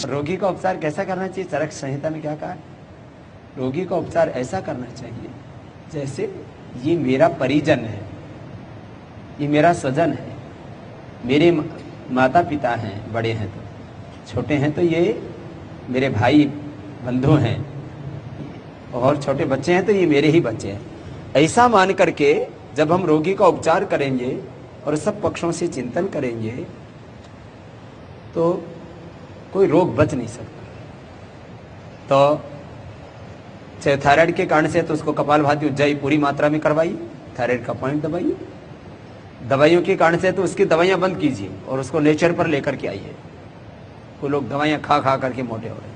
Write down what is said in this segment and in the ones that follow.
रोगी का उपचार कैसा करना चाहिए? चरक संहिता में क्या कहा है? रोगी का उपचार ऐसा करना चाहिए जैसे ये मेरा परिजन है, ये मेरा स्वजन है, मेरे माता पिता हैं, बड़े हैं तो, छोटे हैं तो ये मेरे भाई बंधु हैं, और छोटे बच्चे हैं तो ये मेरे ही बच्चे हैं। ऐसा मान करके जब हम रोगी का उपचार करेंगे और सब पक्षों से चिंतन करेंगे तो कोई रोग बच नहीं सकता। तो चाहे थायराइड के कारण से तो उसको कपालभाति उज्जाई पूरी मात्रा में करवाइए, थायराइड का पॉइंट दबाइए। दवाइयों के कारण से तो उसकी दवाइयां बंद कीजिए और उसको नेचर पर लेकर के आइए। वो लोग दवाइयां खा खा करके मोटे हो रहे हैं,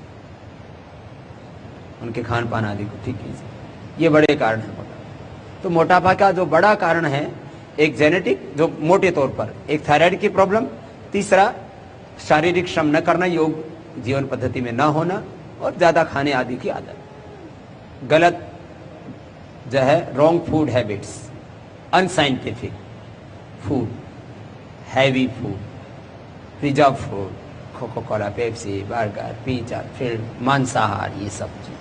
उनके खान पान आदि को ठीक कीजिए। ये बड़े कारण है मोटापा। तो मोटापा का जो बड़ा कारण है, एक जेनेटिक जो मोटे तौर पर, एक थायराइड की प्रॉब्लम, तीसरा शारीरिक श्रम न करना, योग जीवन पद्धति में न होना, और ज्यादा खाने आदि की आदत, गलत जो है wrong food habits, unscientific food, heavy food, preserve food, Coco Cola, Pepsi, burger, pizza, फिर मांसाहार, ये सब चीज।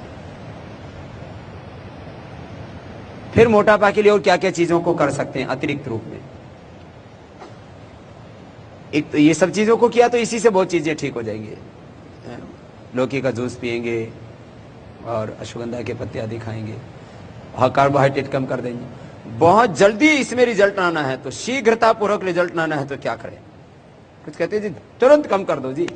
फिर मोटापा के लिए और क्या क्या चीजों को कर सकते हैं अतिरिक्त रूप में? एक तो ये सब चीजों को किया तो इसी से बहुत चीजें ठीक हो जाएंगी। लौकी का जूस पिएंगे और अश्वगंधा के पत्ते आदि खाएंगे, हाँ, कार्बोहाइड्रेट कम कर देंगे। बहुत जल्दी इसमें रिजल्ट आना है तो, शीघ्रता पूर्वक रिजल्ट आना है तो क्या करें? कुछ कहते हैं जी तुरंत कम कर दो जी।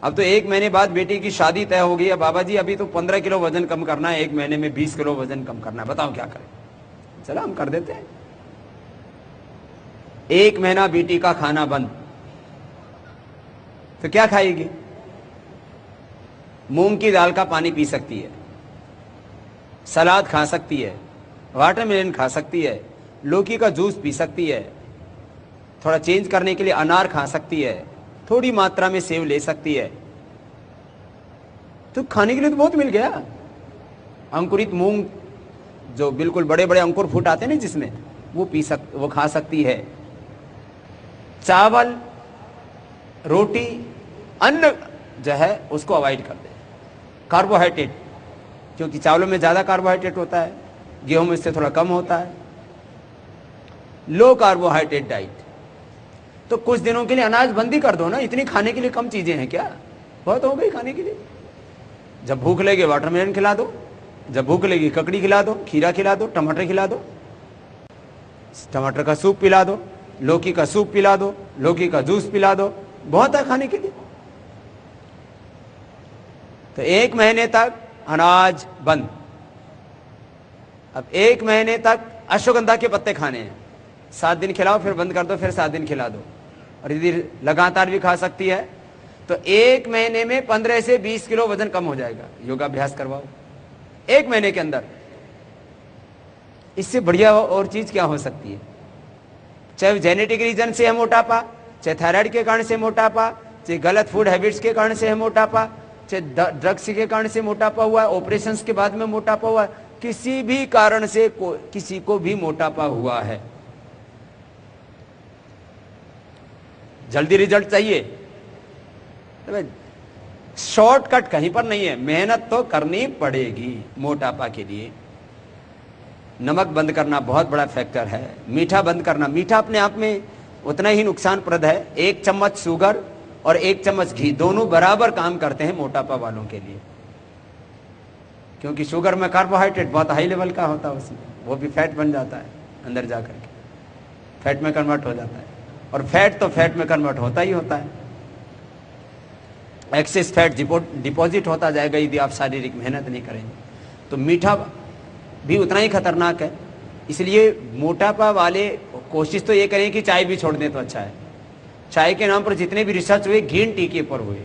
अब तो 1 महीने बाद बेटी की शादी तय हो गई है, बाबा जी अभी तो 15 किलो वजन कम करना है, 1 महीने में 20 किलो वजन कम करना है, बताओ क्या करें? चलो हम कर देते हैं। 1 महीना बेटी का खाना बंद, तो क्या खाएगी? मूंग की दाल का पानी पी सकती है, सलाद खा सकती है, वाटरमेलन खा सकती है, लौकी का जूस पी सकती है, थोड़ा चेंज करने के लिए अनार खा सकती है, थोड़ी मात्रा में सेव ले सकती है। तो खाने के लिए तो बहुत मिल गया। अंकुरित मूंग, जो बिल्कुल बड़े बड़े अंकुर फूट आते हैं ना जिसमें, वो खा सकती है। चावल, रोटी, अन्न जो है उसको अवॉइड कर दे। कार्बोहाइड्रेट, क्योंकि चावलों में ज्यादा कार्बोहाइड्रेट होता है, गेहूं में इससे थोड़ा कम होता है। लो कार्बोहाइड्रेट डाइट। तो कुछ दिनों के लिए अनाज बंदी कर दो ना, इतनी खाने के लिए कम चीजें हैं क्या? बहुत हो गई खाने के लिए। जब भूख लगे वाटरमेलन खिला दो, जब भूख लगी ककड़ी खिला दो, खीरा खिला दो, टमाटर खिला दो, टमाटर का सूप पिला दो, लौकी का सूप पिला दो, लौकी का जूस पिला दो, बहुत है खाने के लिए। तो 1 महीने तक अनाज बंद। अब 1 महीने तक अश्वगंधा के पत्ते खाने हैं, 7 दिन खिलाओ, फिर बंद कर दो, फिर 7 दिन खिला दो, और यदि लगातार भी खा सकती है तो 1 महीने में 15 से 20 किलो वजन कम हो जाएगा। योगाभ्यास करवाओ 1 महीने के अंदर। इससे बढ़िया और चीज क्या हो सकती है? चाहे जेनेटिक रीजन से है मोटापा, चाहे थायराइड के कारण से मोटापा, चाहे गलत फूड हैबिट्स के कारण से है मोटापा, चाहे ड्रग्स के कारण से मोटापा हुआ है, ऑपरेशन के बाद में मोटापा हुआ है, किसी भी कारण से किसी को भी मोटापा हुआ है, जल्दी रिजल्ट चाहिए तो शॉर्टकट कहीं पर नहीं है, मेहनत तो करनी पड़ेगी मोटापा के लिए। नमक बंद करना बहुत बड़ा फैक्टर है। मीठा बंद करना, मीठा अपने आप में उतना ही नुकसानप्रद है। 1 चम्मच शुगर और 1 चम्मच घी दोनों बराबर काम करते हैं मोटापा वालों के लिए, क्योंकि शुगर में कार्बोहाइड्रेट बहुत हाई लेवल का होता है, उसमें वो भी फैट बन जाता है, अंदर जाकर के फैट में कन्वर्ट हो जाता है, और फैट तो फैट में कन्वर्ट होता ही होता है। एक्सेस फैट डिपॉजिट होता जाएगा यदि आप शारीरिक मेहनत नहीं करेंगे। तो मीठा भी उतना ही खतरनाक है। इसलिए मोटापा वाले कोशिश तो ये करें कि चाय भी छोड़ दें तो अच्छा है। चाय के नाम पर जितने भी रिसर्च हुए ग्रीन टी के ऊपर हुए,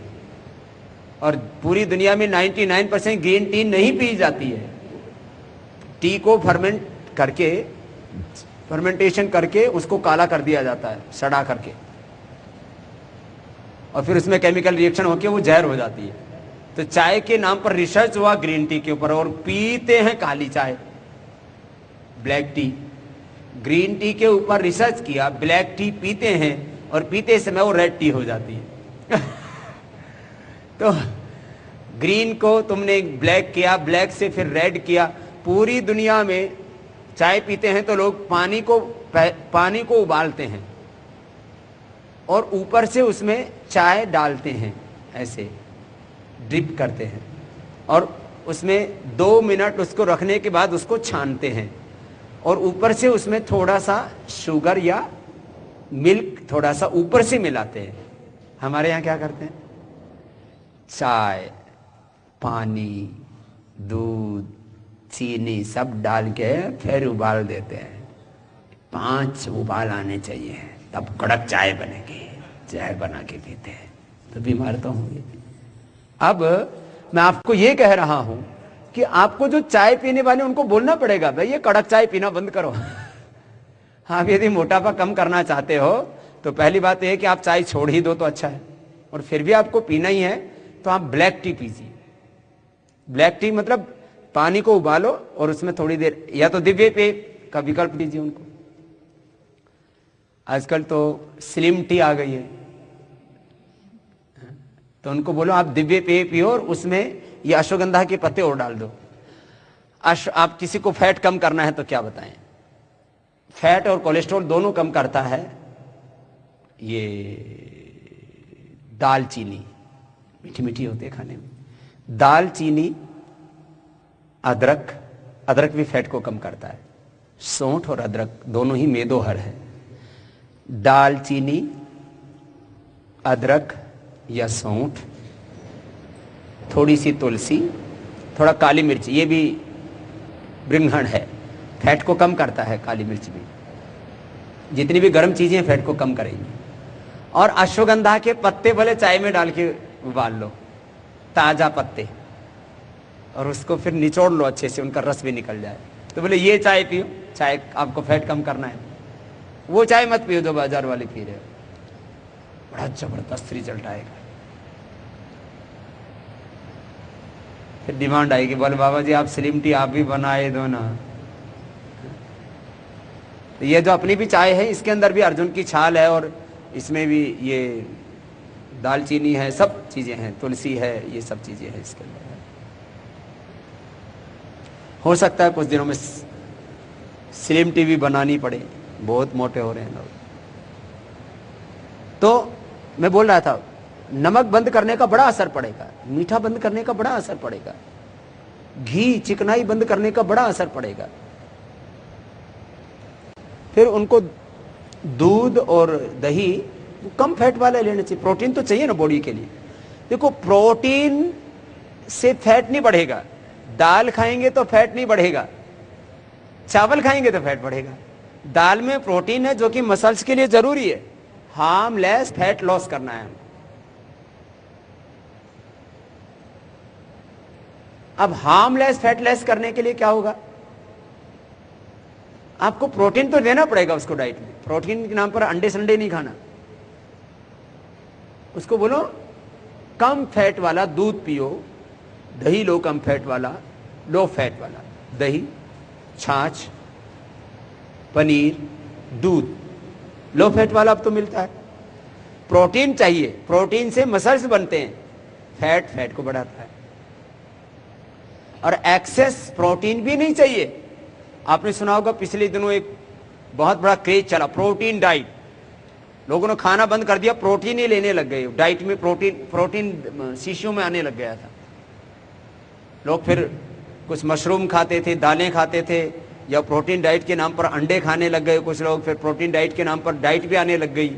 और पूरी दुनिया में 99% ग्रीन टी नहीं पी जाती है। टी को फर्मेंटेशन करके उसको काला कर दिया जाता है, सड़ा करके, और फिर उसमें केमिकल रिएक्शन होकर वो जहर हो जाती है। तो चाय के नाम पर रिसर्च हुआ ग्रीन टी के ऊपर, और पीते हैं काली चाय, ब्लैक टी। ग्रीन टी के ऊपर रिसर्च किया, ब्लैक टी पीते हैं, और पीते समय वो रेड टी हो जाती है। तो ग्रीन को तुमने ब्लैक किया, ब्लैक से फिर रेड किया। पूरी दुनिया में चाय पीते हैं तो लोग पानी को उबालते हैं और ऊपर से उसमें चाय डालते हैं, ऐसे ड्रिप करते हैं और उसमें 2 मिनट उसको रखने के बाद उसको छानते हैं और ऊपर से उसमें थोड़ा सा शुगर या मिल्क थोड़ा सा ऊपर से मिलाते हैं। हमारे यहाँ क्या करते हैं, चाय, पानी, दूध, चीनी सब डाल के फिर उबाल देते हैं। 5 उबाल आने चाहिए तब कड़क चाय बनेगी। चाय बना के पीते हैं तो बीमार तो होंगे। अब मैं आपको ये कह रहा हूं कि आपको जो चाय पीने वाले उनको बोलना पड़ेगा, भाई ये कड़क चाय पीना बंद करो। आप यदि मोटापा कम करना चाहते हो तो पहली बात यह है कि आप चाय छोड़ ही दो तो अच्छा है, और फिर भी आपको पीना ही है तो आप ब्लैक टी पीजिए। ब्लैक टी मतलब पानी को उबालो और उसमें थोड़ी देर, या तो दिव्य पेय का विकल्प दीजिए उनको। आजकल तो स्लिम टी आ गई है, तो उनको बोलो आप दिव्य पेय पियो और उसमें ये अश्वगंधा के पत्ते और डाल दो। आप किसी को फैट कम करना है तो क्या बताएं, फैट और कोलेस्ट्रॉल दोनों कम करता है ये दालचीनी। मीठी मीठी होती है खाने में। दालचीनी, अदरक, अदरक भी फैट को कम करता है। सौंठ और अदरक दोनों ही मेदोहर है। दालचीनी, अदरक या सौंठ, थोड़ी सी तुलसी, थोड़ा काली मिर्च, ये भी ब्रिंघण है, फैट को कम करता है। काली मिर्च भी, जितनी भी गर्म चीजें फैट को कम करेंगी। और अश्वगंधा के पत्ते भले चाय में डाल के उबाल लो, ताजा पत्ते, और उसको फिर निचोड़ लो अच्छे से, उनका रस भी निकल जाए। तो बोले ये चाय पियो, चाय आपको फैट कम करना है। वो चाय मत पियो जो बाजार वाले पी रहे हो, बड़ा जबरदस्त रिजल्ट आएगा। फिर डिमांड आएगी, बोले बाबा जी आप स्लिम टी आप भी बनाए दो ना। तो ये जो अपनी भी चाय है इसके अंदर भी अर्जुन की छाल है और इसमें भी ये दालचीनी है, सब चीजें हैं, तुलसी है, ये सब चीजें हैं इसके अंदर। हो सकता है कुछ दिनों में स्लिम टी भी बनानी पड़े, बहुत मोटे हो रहे हैं लोग। तो मैं बोल रहा था नमक बंद करने का बड़ा असर पड़ेगा, मीठा बंद करने का बड़ा असर पड़ेगा, घी चिकनाई बंद करने का बड़ा असर पड़ेगा। फिर उनको दूध और दही कम फैट वाला लेना चाहिए। प्रोटीन तो चाहिए ना बॉडी के लिए। देखो प्रोटीन से फैट नहीं बढ़ेगा, दाल खाएंगे तो फैट नहीं बढ़ेगा, चावल खाएंगे तो फैट बढ़ेगा। दाल में प्रोटीन है जो कि मसल्स के लिए जरूरी है। हार्मलेस फैट लॉस करना है। अब हार्मलेस फैट लॉस करने के लिए क्या होगा, आपको प्रोटीन तो देना पड़ेगा उसको डाइट में। प्रोटीन के नाम पर अंडे संडे नहीं खाना। उसको बोलो कम फैट वाला दूध पियो, दही लो कम फैट वाला, लो फैट वाला दही, छाछ, पनीर, दूध लो फैट वाला अब तो मिलता है। प्रोटीन चाहिए, प्रोटीन से मसल्स बनते हैं, फैट को बढ़ाता है। और एक्सेस प्रोटीन भी नहीं चाहिए। आपने सुना होगा पिछले दिनों एक बहुत बड़ा क्रेज चला, प्रोटीन डाइट। लोगों ने खाना बंद कर दिया, प्रोटीन ही लेने लग गए। डाइट में प्रोटीन शीशियों में आने लग गया था। लोग फिर कुछ मशरूम खाते थे, दालें खाते थे, या प्रोटीन डाइट के नाम पर अंडे खाने लग गए कुछ लोग। फिर प्रोटीन डाइट के नाम पर डाइट भी आने लग गई,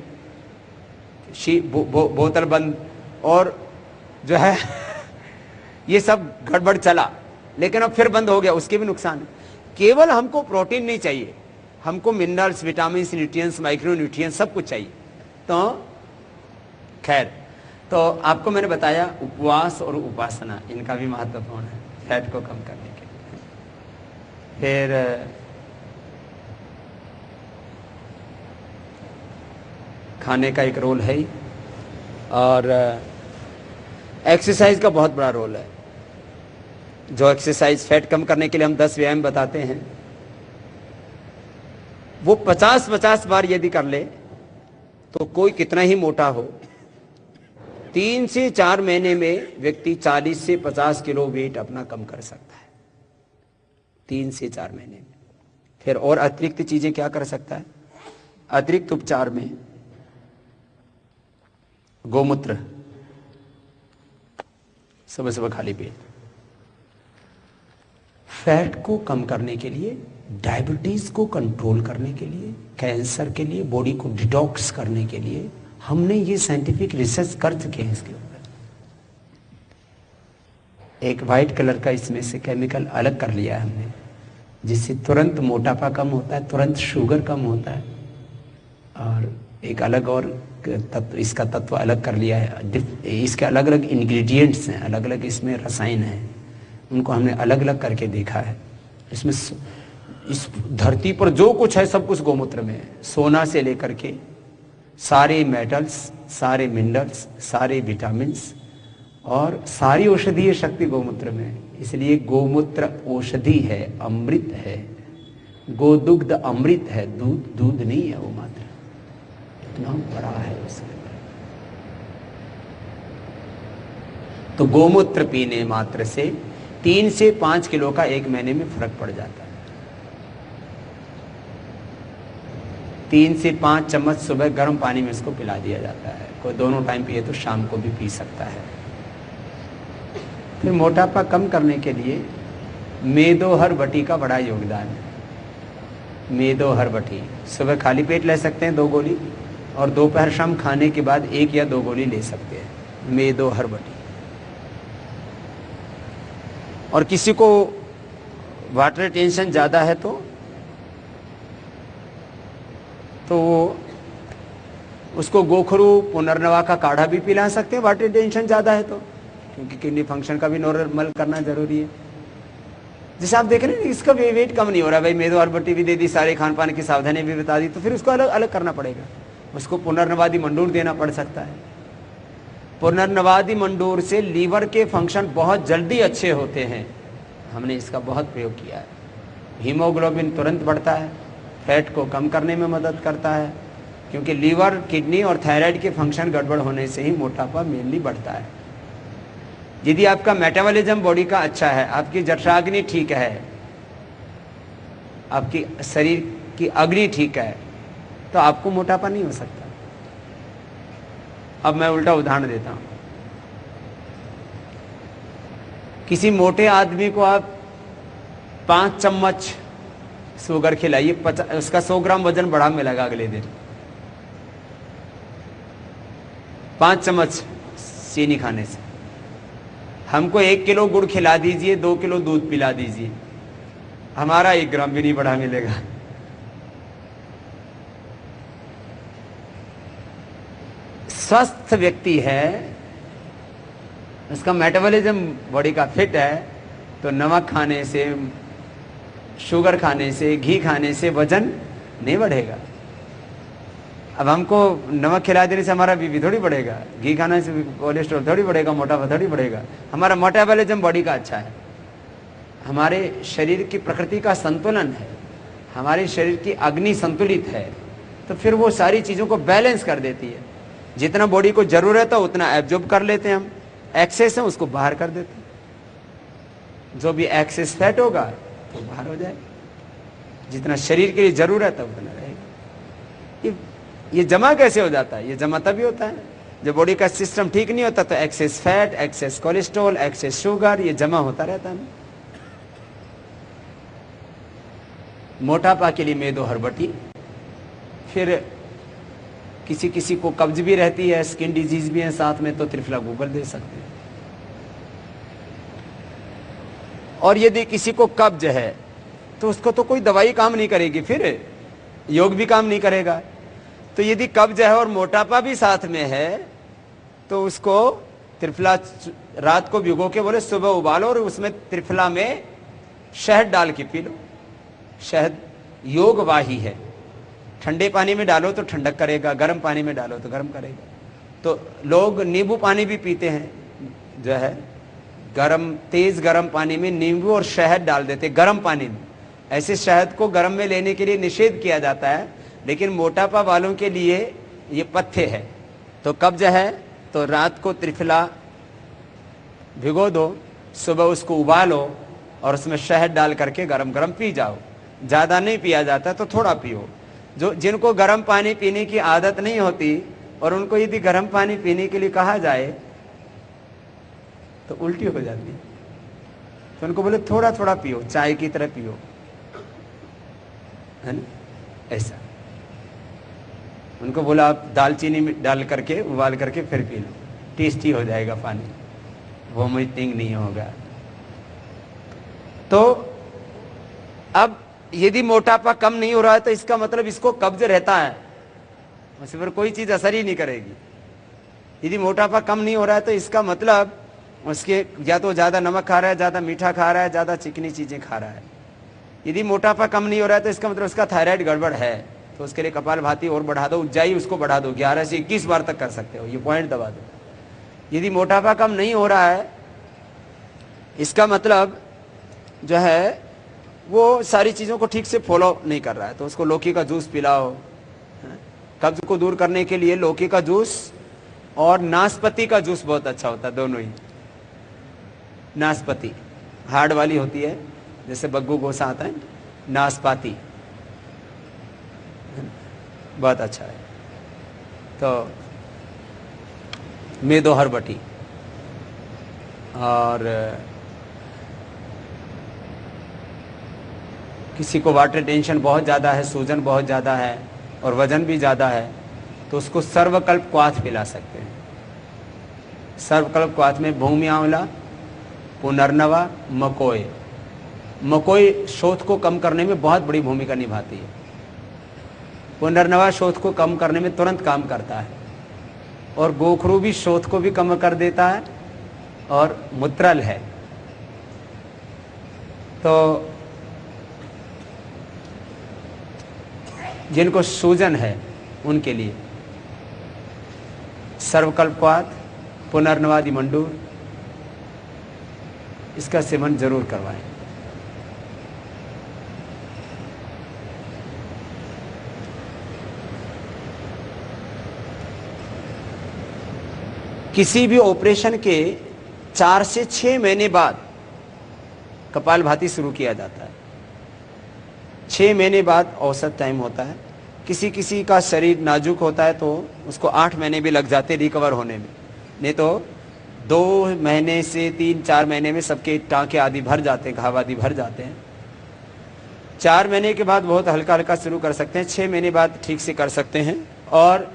बोतल बंद, और जो है ये सब गड़बड़ चला। लेकिन अब फिर बंद हो गया, उसके भी नुकसान है। केवल हमको प्रोटीन नहीं चाहिए, हमको minerals, vitamin, nutrients, micro nutrients सब कुछ चाहिए। तो खैर, तो आपको मैंने बताया उपवास और उपासना, इनका भी महत्वपूर्ण है फैट को कम करने के लिए। फिर खाने का एक रोल है ही, और एक्सरसाइज का बहुत बड़ा रोल है। जो एक्सरसाइज फैट कम करने के लिए हम 10 व्यायाम बताते हैं, वो 50-50 बार यदि कर ले तो कोई कितना ही मोटा हो, 3 से 4 महीने में व्यक्ति 40 से 50 किलो वेट अपना कम कर सकता है, 3 से 4 महीने में। फिर और अतिरिक्त चीजें क्या कर सकता है? अतिरिक्त उपचार में गोमूत्र, सुबह सुबह खाली पेट, फैट को कम करने के लिए, डायबिटीज को कंट्रोल करने के लिए, कैंसर के लिए, बॉडी को डिटॉक्स करने के लिए हमने ये साइंटिफिक रिसर्च कर चुके हैं इसके ऊपर। एक वाइट कलर का इसमें से केमिकल अलग कर लिया है हमने, जिससे तुरंत मोटापा कम होता है, तुरंत शुगर कम होता है। और एक अलग और तत्व, इसका तत्व अलग कर लिया है। इसके अलग अलग इंग्रेडिएंट्स हैं, अलग अलग इसमें रसायन हैं, उनको हमने अलग अलग करके देखा है। इसमें इस धरती पर जो कुछ है सब कुछ गोमूत्र में है, सोना से लेकर के सारे मेटल्स, सारे मिनरल्स, सारे विटामिन्स और सारी औषधीय शक्ति गोमूत्र में है। इसलिए गोमूत्र औषधि है, अमृत है। गोदुग्ध अमृत है, दूध दूध नहीं है वो मात्र, इतना बड़ा है उसके। तो गोमूत्र पीने मात्र से 3 से 5 किलो का 1 महीने में फर्क पड़ जाता है। 3 से 5 चम्मच सुबह गर्म पानी में इसको पिला दिया जाता है। कोई दोनों टाइम पिए तो शाम को भी पी सकता है। फिर मोटापा कम करने के लिए मेदोहरबटी का बड़ा योगदान है। मेदोहरबटी सुबह खाली पेट ले सकते हैं 2 गोली, और दोपहर शाम खाने के बाद 1 या 2 गोली ले सकते हैं मेदोहरबटी। और किसी को वाटर टेंशन ज़्यादा है तो उसको गोखरू पुनर्नवा का काढ़ा भी पिला सकते हैं, वाटर टेंशन ज़्यादा है तो, क्योंकि किडनी फंक्शन का भी नॉर्मल करना जरूरी है। जैसे आप देख रहे हैं इसका वेट कम नहीं हो रहा, भाई मेदोहरबटी भी दे दी, सारे खान पान की सावधानी भी बता दी, तो फिर उसको अलग अलग करना पड़ेगा। उसको पुनर्नवादी मंडूर देना पड़ सकता है। पुनर्नवादी मंडूर से लीवर के फंक्शन बहुत जल्दी अच्छे होते हैं, हमने इसका बहुत प्रयोग किया है। हीमोग्लोबिन तुरंत बढ़ता है, फैट को कम करने में मदद करता है, क्योंकि लीवर, किडनी और थायराइड के फंक्शन गड़बड़ होने से ही मोटापा मेनली बढ़ता है। यदि आपका मेटाबॉलिज्म बॉडी का अच्छा है, आपकी जठराग्नि ठीक है, आपकी शरीर की अग्नि ठीक है, तो आपको मोटापा नहीं हो सकता। अब मैं उल्टा उदाहरण देता हूं। किसी मोटे आदमी को आप 5 चम्मच शुगर खिलाइए, उसका 100 ग्राम वजन बढ़ा मिलेगा अगले दिन। 5 चम्मच चीनी खाने से। हमको 1 किलो गुड़ खिला दीजिए, 2 किलो दूध पिला दीजिए, हमारा 1 ग्राम भी नहीं बढ़ा मिलेगा। स्वस्थ व्यक्ति है, उसका मेटाबॉलिज्म बॉडी का फिट है, तो नमक खाने से, शुगर खाने से, घी खाने से वजन नहीं बढ़ेगा। अब हमको नमक खिला देने से हमारा बीपी थोड़ी बढ़ेगा, घी खाने से कोलेस्ट्रॉल थोड़ी बढ़ेगा, मोटापा थोड़ी बढ़ेगा। हमारा मेटाबॉलिज्म बॉडी का अच्छा है, हमारे शरीर की प्रकृति का संतुलन है, हमारे शरीर की अग्नि संतुलित है, तो फिर वो सारी चीज़ों को बैलेंस कर देती है। जितना बॉडी को जरूरत है उतना एब्जॉर्ब कर लेते हैं हम, एक्सेस है उसको बाहर कर देते हैं। जो भी एक्सेस फैट होगा तो बाहर हो जाएगा, जितना शरीर के लिए जरूरत है उतना रहेगा। ये जमा कैसे हो जाता है? ये जमा तभी होता है जब बॉडी का सिस्टम ठीक नहीं होता, तो excess fat, excess cholesterol, excess sugar, ये जमा होता रहता है। मोटापा के लिए मेदोहरबटी। फिर किसी किसी को कब्ज भी रहती है, स्किन डिजीज भी है साथ में, तो त्रिफला गूगल दे सकते हैं। और यदि किसी को कब्ज है तो उसको तो कोई दवाई काम नहीं करेगी, फिर योग भी काम नहीं करेगा। तो यदि कब्ज है और मोटापा भी साथ में है तो उसको त्रिफला रात को भिगो के बोले सुबह उबालो और उसमें त्रिफला में शहद डाल के पी लो। शहद योगवाही है, ठंडे पानी में डालो तो ठंडक करेगा, गर्म पानी में डालो तो गर्म करेगा। तो लोग नींबू पानी भी पीते हैं, जो है गरम, तेज गरम पानी में नींबू और शहद डाल देते, गरम पानी में। ऐसे शहद को गर्म में लेने के लिए निषेध किया जाता है, लेकिन मोटापा वालों के लिए ये पथ्य है। तो कब्ज है तो रात को त्रिफला भिगो दो, सुबह उसको उबालो और उसमें शहद डाल करके गरम गरम पी जाओ। ज़्यादा नहीं पिया जाता तो थोड़ा पियो। जिनको गर्म पानी पीने की आदत नहीं होती और उनको यदि गर्म पानी पीने के लिए कहा जाए तो उल्टी हो जाती है। तो उनको बोले थोड़ा थोड़ा पियो, चाय की तरह पियो, है ना, ऐसा। उनको बोला आप दालचीनी में डाल करके उबाल करके फिर पी लो, टेस्टी हो जाएगा पानी, वोमिटिंग नहीं होगा। तो अब यदि मोटापा कम नहीं हो रहा है तो इसका मतलब इसको कब्ज रहता है, उस पर कोई चीज असर ही नहीं करेगी। यदि मोटापा कम नहीं हो रहा है तो इसका मतलब उसके या तो ज्यादा नमक खा रहा है, ज्यादा मीठा खा रहा है, ज्यादा चिकनी चीजें खा रहा है। यदि मोटापा कम नहीं हो रहा है तो इसका मतलब उसका थायराइड गड़बड़ है। तो उसके लिए कपालभाति और बढ़ा दो, उज्जाई उसको बढ़ा दो, 11 से 21 बार तक कर सकते हो, ये पॉइंट दबा दो। यदि मोटापा कम नहीं हो रहा है इसका मतलब जो है वो सारी चीजों को ठीक से फॉलो नहीं कर रहा है, तो उसको लौकी का जूस पिलाओ। कब्ज को दूर करने के लिए लौकी का जूस और नाशपाती का जूस बहुत अच्छा होता है, दोनों ही। नाशपाती हार्ड वाली होती है, जैसे बग्गू गोसा आता है, नाशपाती बहुत अच्छा है। तो मेदो हरबटी और किसी को वाटर टेंशन बहुत ज़्यादा है, सूजन बहुत ज़्यादा है और वजन भी ज़्यादा है तो उसको सर्वकल्प क्वाथ पिला सकते हैं। सर्वकल्प क्वाथ में भूमि आंवला, पुनर्नवा, मकोई। मकोई शोथ को कम करने में बहुत बड़ी भूमिका निभाती है। पुनर्नवा शोथ को कम करने में तुरंत काम करता है और गोखरू भी शोथ को भी कम कर देता है और मूत्रल है। तो जिनको सूजन है उनके लिए सर्वकल्पवात, पुनर्नवादि मंडूर, इसका सेवन जरूर करवाएं। किसी भी ऑपरेशन के 4 से 6 महीने बाद कपालभाति शुरू किया जाता है। 6 महीने बाद औसत टाइम होता है। किसी किसी का शरीर नाजुक होता है तो उसको 8 महीने भी लग जाते रिकवर होने में, नहीं तो 2 महीने से 3-4 महीने में सबके टाँके आदि भर जाते हैं, घाव आदि भर जाते हैं। 4 महीने के बाद बहुत हल्का हल्का शुरू कर सकते हैं, 6 महीने बाद ठीक से कर सकते हैं और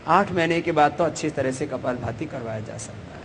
8 महीने के बाद तो अच्छी तरह से कपालभाति करवाया जा सकता है।